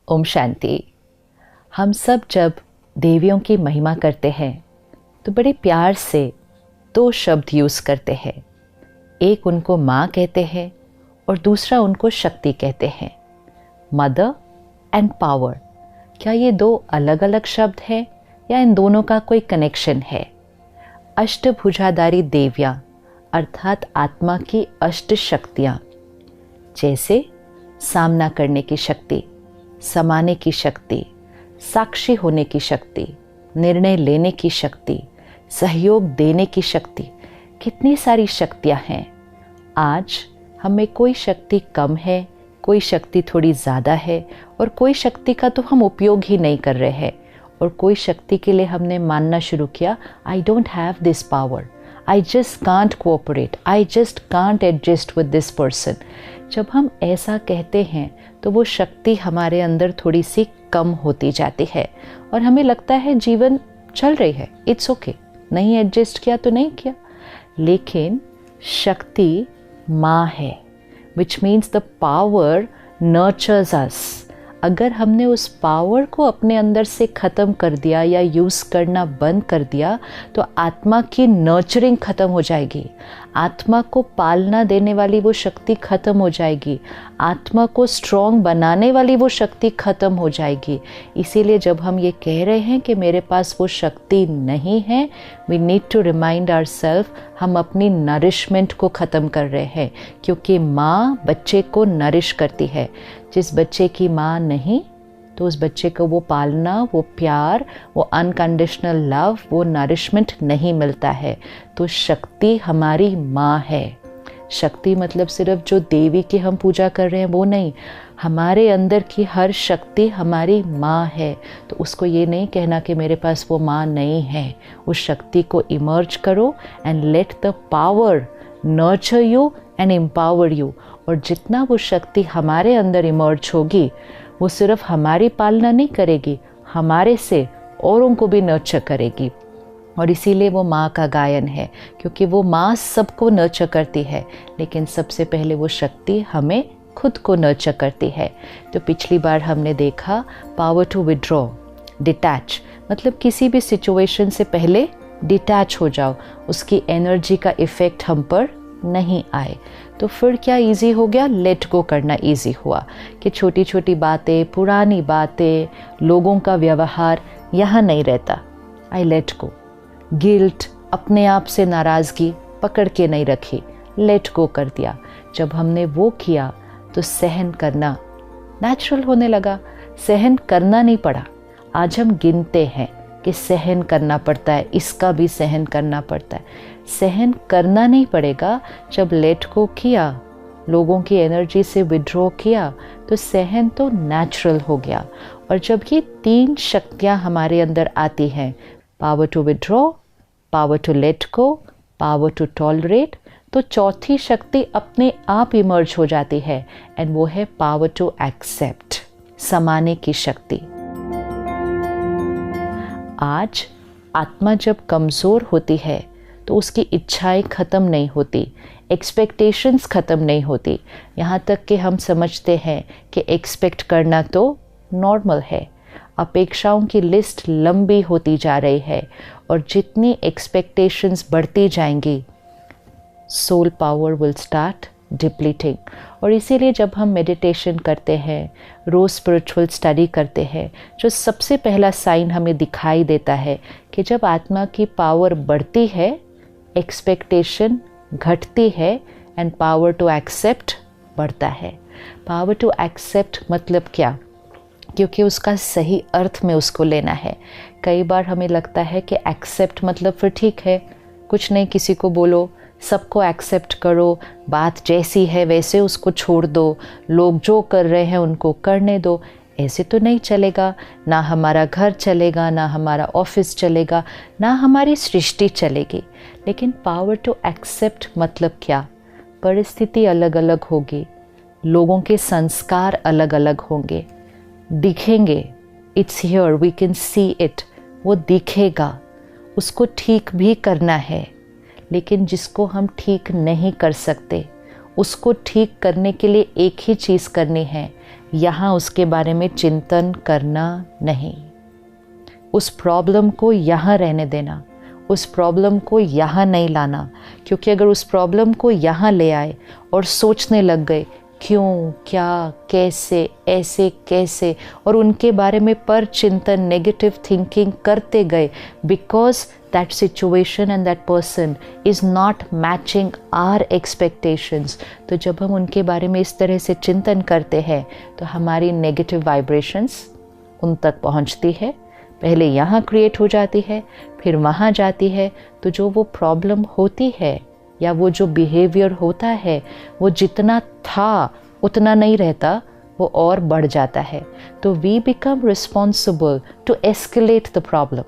ओम शांति। हम सब जब देवियों की महिमा करते हैं तो बड़े प्यार से दो शब्द यूज़ करते हैं। एक उनको माँ कहते हैं और दूसरा उनको शक्ति कहते हैं, मदर एंड पावर। क्या ये दो अलग अलग शब्द हैं या इन दोनों का कोई कनेक्शन है? अष्टभुजाधारी देवियाँ अर्थात आत्मा की अष्ट शक्तियाँ, जैसे सामना करने की शक्ति, समाने की शक्ति, साक्षी होने की शक्ति, निर्णय लेने की शक्ति, सहयोग देने की शक्ति, कितनी सारी शक्तियाँ हैं। आज हमें कोई शक्ति कम है, कोई शक्ति थोड़ी ज़्यादा है और कोई शक्ति का तो हम उपयोग ही नहीं कर रहे हैं, और कोई शक्ति के लिए हमने मानना शुरू किया, I don't have this power, I just can't cooperate, I just can't adjust with this person. जब हम ऐसा कहते हैं तो वो शक्ति हमारे अंदर थोड़ी सी कम होती जाती है और हमें लगता है जीवन चल रही है, इट्स ओके, नहीं एडजस्ट किया तो नहीं किया। लेकिन शक्ति माँ है, which means the power nurtures us. अगर हमने उस पावर को अपने अंदर से ख़त्म कर दिया या यूज़ करना बंद कर दिया तो आत्मा की नर्चरिंग ख़त्म हो जाएगी, आत्मा को पालना देने वाली वो शक्ति ख़त्म हो जाएगी, आत्मा को स्ट्रॉन्ग बनाने वाली वो शक्ति ख़त्म हो जाएगी। इसीलिए जब हम ये कह रहे हैं कि मेरे पास वो शक्ति नहीं है, we need to remind ourselves, हम अपनी नरिशमेंट को ख़त्म कर रहे हैं, क्योंकि माँ बच्चे को नरिश करती है। जिस बच्चे की माँ नहीं तो उस बच्चे को वो पालना, वो प्यार, वो अनकंडीशनल लव, वो नरिशमेंट नहीं मिलता है। तो शक्ति हमारी माँ है। शक्ति मतलब सिर्फ जो देवी की हम पूजा कर रहे हैं वो नहीं, हमारे अंदर की हर शक्ति हमारी माँ है। तो उसको ये नहीं कहना कि मेरे पास वो माँ नहीं है। उस शक्ति को इमर्ज करो and let the power nurture you and empower you. और जितना वो शक्ति हमारे अंदर इमर्ज होगी, वो सिर्फ हमारी पालना नहीं करेगी, हमारे से औरों को भी नर्चर करेगी। और इसीलिए वो माँ का गायन है, क्योंकि वो माँ सबको नर्चर करती है, लेकिन सबसे पहले वो शक्ति हमें खुद को नर्चर करती है। तो पिछली बार हमने देखा पावर टू विड्रॉ, डिटैच, मतलब किसी भी सिचुएशन से पहले डिटैच हो जाओ, उसकी एनर्जी का इफ़ेक्ट हम पर नहीं आए। तो फिर क्या इजी हो गया? लेट गो करना इजी हुआ कि छोटी छोटी बातें, पुरानी बातें, लोगों का व्यवहार यहाँ नहीं रहता। I let go. गिल्ट, अपने आप से नाराज़गी पकड़ के नहीं रखी, लेट गो कर दिया। जब हमने वो किया तो सहन करना नेचुरल होने लगा, सहन करना नहीं पड़ा। आज हम गिनते हैं कि सहन करना पड़ता है, इसका भी सहन करना पड़ता है। सहन करना नहीं पड़ेगा। जब लेट को किया, लोगों की एनर्जी से विड्रॉ किया, तो सहन तो नेचुरल हो गया। और जब ये तीन शक्तियाँ हमारे अंदर आती हैं, power to withdraw, power to let go, power to tolerate, तो चौथी शक्ति अपने आप इमर्ज हो जाती है, एंड वो है पावर टू एक्सेप्ट, समाने की शक्ति। आज आत्मा जब कमज़ोर होती है तो उसकी इच्छाएं ख़त्म नहीं होती, एक्सपेक्टेशंस ख़त्म नहीं होती। यहाँ तक कि हम समझते हैं कि एक्सपेक्ट करना तो नॉर्मल है। अपेक्षाओं की लिस्ट लंबी होती जा रही है, और जितनी एक्सपेक्टेशंस बढ़ती जाएंगी, soul power will start depleting. और इसीलिए जब हम मेडिटेशन करते हैं, रोज़ स्पिरिचुअल स्टडी करते हैं, जो सबसे पहला साइन हमें दिखाई देता है कि जब आत्मा की पावर बढ़ती है, एक्सपेक्टेशन घटती है एंड पावर टू एक्सेप्ट बढ़ता है। पावर टू एक्सेप्ट मतलब क्या? क्योंकि उसका सही अर्थ में उसको लेना है। कई बार हमें लगता है कि एक्सेप्ट मतलब फिर ठीक है, कुछ नहीं, किसी को बोलो, सबको एक्सेप्ट करो, बात जैसी है वैसे उसको छोड़ दो, लोग जो कर रहे हैं उनको करने दो। ऐसे तो नहीं चलेगा, ना हमारा घर चलेगा, ना हमारा ऑफिस चलेगा, ना हमारी सृष्टि चलेगी। लेकिन पावर टू एक्सेप्ट मतलब क्या? परिस्थिति अलग अलग होगी, लोगों के संस्कार अलग अलग होंगे, दिखेंगे, it's here, we can see it, वो दिखेगा, उसको ठीक भी करना है। लेकिन जिसको हम ठीक नहीं कर सकते, उसको ठीक करने के लिए एक ही चीज़ करनी है, यहाँ उसके बारे में चिंतन करना नहीं, उस प्रॉब्लम को यहाँ रहने देना, उस प्रॉब्लम को यहाँ नहीं लाना। क्योंकि अगर उस प्रॉब्लम को यहाँ ले आए और सोचने लग गए क्यों, क्या, कैसे, ऐसे कैसे, और उनके बारे में पर चिंतन, नेगेटिव थिंकिंग करते गए, because that situation and that person is not matching our expectations. तो जब हम उनके बारे में इस तरह से चिंतन करते हैं तो हमारी नेगेटिव वाइब्रेशंस उन तक पहुंचती है, पहले यहाँ क्रिएट हो जाती है, फिर वहाँ जाती है। तो जो वो प्रॉब्लम होती है या वो जो बिहेवियर होता है वो जितना था उतना नहीं रहता, वो और बढ़ जाता है। तो we become responsible to escalate the problem,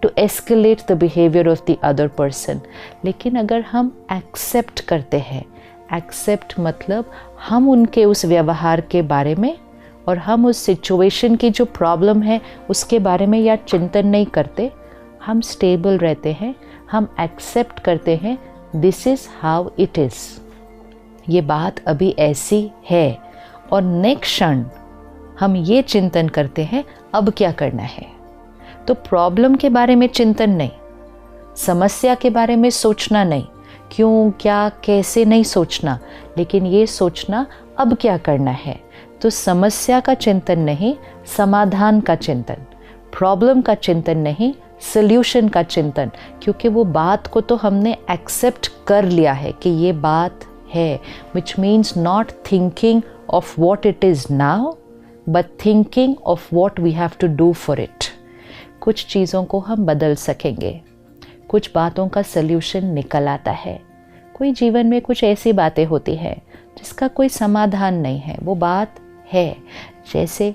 to escalate the behaviour of the other person. लेकिन अगर हम एक्सेप्ट करते हैं, एक्सेप्ट मतलब हम उनके उस व्यवहार के बारे में और हम उस सिचुएशन की जो प्रॉब्लम है उसके बारे में या चिंतन नहीं करते, हम स्टेबल रहते हैं, हम एक्सेप्ट करते हैं this is how it is, ये बात अभी ऐसी है। और नेक्स्ट क्षण हम ये चिंतन करते हैं अब क्या करना है। तो प्रॉब्लम के बारे में चिंतन नहीं, समस्या के बारे में सोचना नहीं, क्यों, क्या, कैसे नहीं सोचना, लेकिन ये सोचना अब क्या करना है। तो समस्या का चिंतन नहीं, समाधान का चिंतन, प्रॉब्लम का चिंतन नहीं, सल्यूशन का चिंतन। क्योंकि वो बात को तो हमने एक्सेप्ट कर लिया है कि ये बात है, which means not thinking of what it is now but thinking of what we have to do for it. कुछ चीज़ों को हम बदल सकेंगे, कुछ बातों का सल्यूशन निकल आता है। कोई जीवन में कुछ ऐसी बातें होती हैं जिसका कोई समाधान नहीं है, वो बात है। जैसे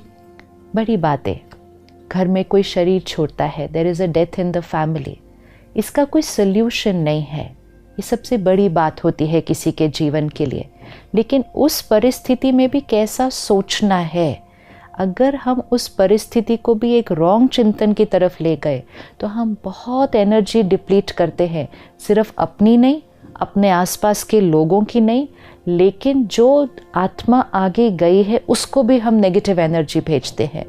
बड़ी बातें, घर में कोई शरीर छोड़ता है, there is a death in the family, इसका कोई सल्यूशन नहीं है, ये सबसे बड़ी बात होती है किसी के जीवन के लिए। लेकिन उस परिस्थिति में भी कैसा सोचना है, अगर हम उस परिस्थिति को भी एक रॉन्ग चिंतन की तरफ ले गए तो हम बहुत एनर्जी डिप्लीट करते हैं, सिर्फ अपनी नहीं, अपने आसपास के लोगों की नहीं, लेकिन जो आत्मा आगे गई है उसको भी हम नेगेटिव एनर्जी भेजते हैं।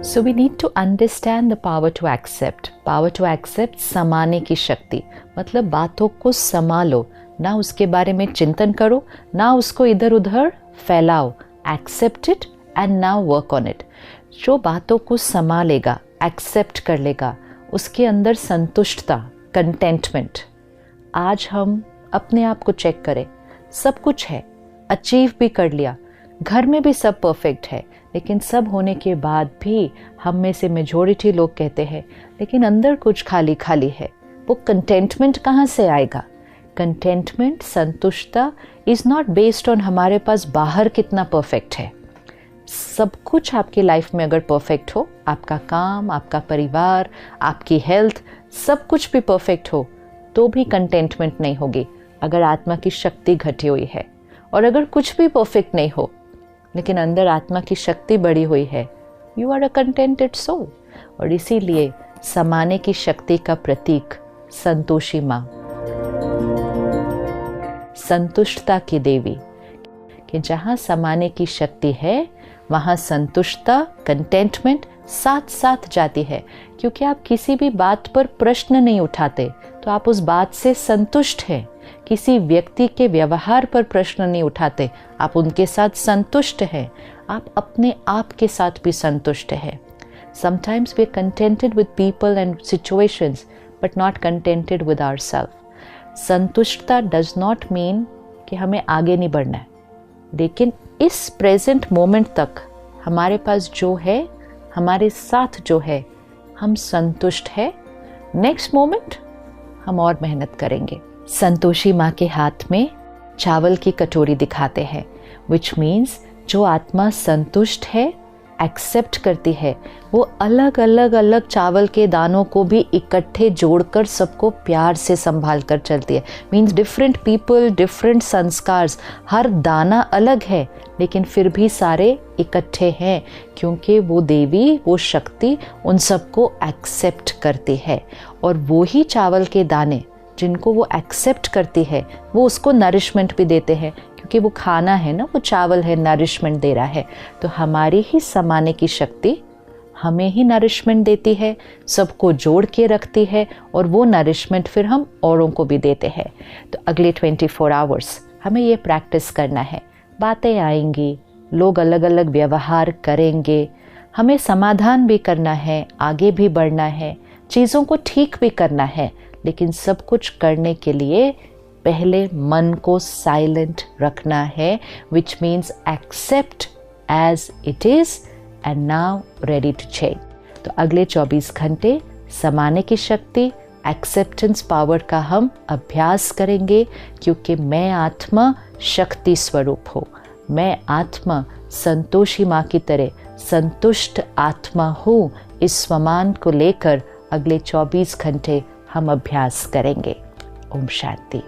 So we need to understand the power to accept. Power to accept, समाने की शक्ति, मतलब बातों को संभालो, ना उसके बारे में चिंतन करो, ना उसको इधर उधर फैलाओ, accept it and now work on it. जो बातों को संभालेगा, एक्सेप्ट कर लेगा, उसके अंदर संतुष्टता, कंटेंटमेंट। आज हम अपने आप को चेक करें, सब कुछ है, अचीव भी कर लिया, घर में भी सब परफेक्ट है, लेकिन सब होने के बाद भी हम में से मेजॉरिटी लोग कहते हैं लेकिन अंदर कुछ खाली खाली है। वो कंटेंटमेंट कहाँ से आएगा? कंटेंटमेंट, संतुष्टता इज़ नॉट बेस्ड ऑन हमारे पास बाहर कितना परफेक्ट है। सब कुछ आपकी लाइफ में अगर परफेक्ट हो, आपका काम, आपका परिवार, आपकी हेल्थ, सब कुछ भी परफेक्ट हो, तो भी कंटेंटमेंट नहीं होगी अगर आत्मा की शक्ति घटी हुई है। और अगर कुछ भी परफेक्ट नहीं हो लेकिन अंदर आत्मा की शक्ति बढ़ी हुई है, you are a contented soul. और इसीलिए समाने की शक्ति का प्रतीक संतोषी माँ, संतुष्टता की देवी, कि जहाँ समाने की शक्ति है वहाँ संतुष्टता, कंटेंटमेंट साथ साथ जाती है। क्योंकि आप किसी भी बात पर प्रश्न नहीं उठाते तो आप उस बात से संतुष्ट हैं। किसी व्यक्ति के व्यवहार पर प्रश्न नहीं उठाते, आप उनके साथ संतुष्ट हैं। आप अपने आप के साथ भी संतुष्ट हैं। Sometimes we are contented with people and situations but not contented with ourselves. संतुष्टता does not mean कि हमें आगे नहीं बढ़ना है, लेकिन इस प्रेजेंट मोमेंट तक हमारे पास जो है, हमारे साथ जो है, हम संतुष्ट है। नेक्स्ट मोमेंट हम और मेहनत करेंगे। संतोषी माँ के हाथ में चावल की कटोरी दिखाते हैं, विच मीन्स जो आत्मा संतुष्ट है, एक्सेप्ट करती है, वो अलग अलग अलग चावल के दानों को भी इकट्ठे जोड़कर सबको प्यार से संभाल कर चलती है। मीन्स डिफरेंट पीपल, डिफरेंट संस्कार्स, हर दाना अलग है लेकिन फिर भी सारे इकट्ठे हैं, क्योंकि वो देवी, वो शक्ति उन सबको एक्सेप्ट करती है। और वो ही चावल के दाने जिनको वो एक्सेप्ट करती है वो उसको नरिशमेंट भी देते हैं, क्योंकि वो खाना है ना, वो चावल है, नरिशमेंट दे रहा है। तो हमारी ही समाने की शक्ति हमें ही नरिशमेंट देती है, सबको जोड़ के रखती है, और वो नरिशमेंट फिर हम औरों को भी देते हैं। तो अगले 24 आवर्स हमें ये प्रैक्टिस करना है। बातें आएंगी, लोग अलग अलग व्यवहार करेंगे, हमें समाधान भी करना है, आगे भी बढ़ना है, चीज़ों को ठीक भी करना है, लेकिन सब कुछ करने के लिए पहले मन को साइलेंट रखना है, which means accept as it is and now ready to change. तो अगले 24 घंटे समाने की शक्ति, एक्सेप्टेंस पावर का हम अभ्यास करेंगे, क्योंकि मैं आत्मा शक्ति स्वरूप हूँ, मैं आत्मा संतोषी माँ की तरह संतुष्ट आत्मा हूँ। इस स्वमान को लेकर अगले 24 घंटे हम अभ्यास करेंगे। ओम शांति।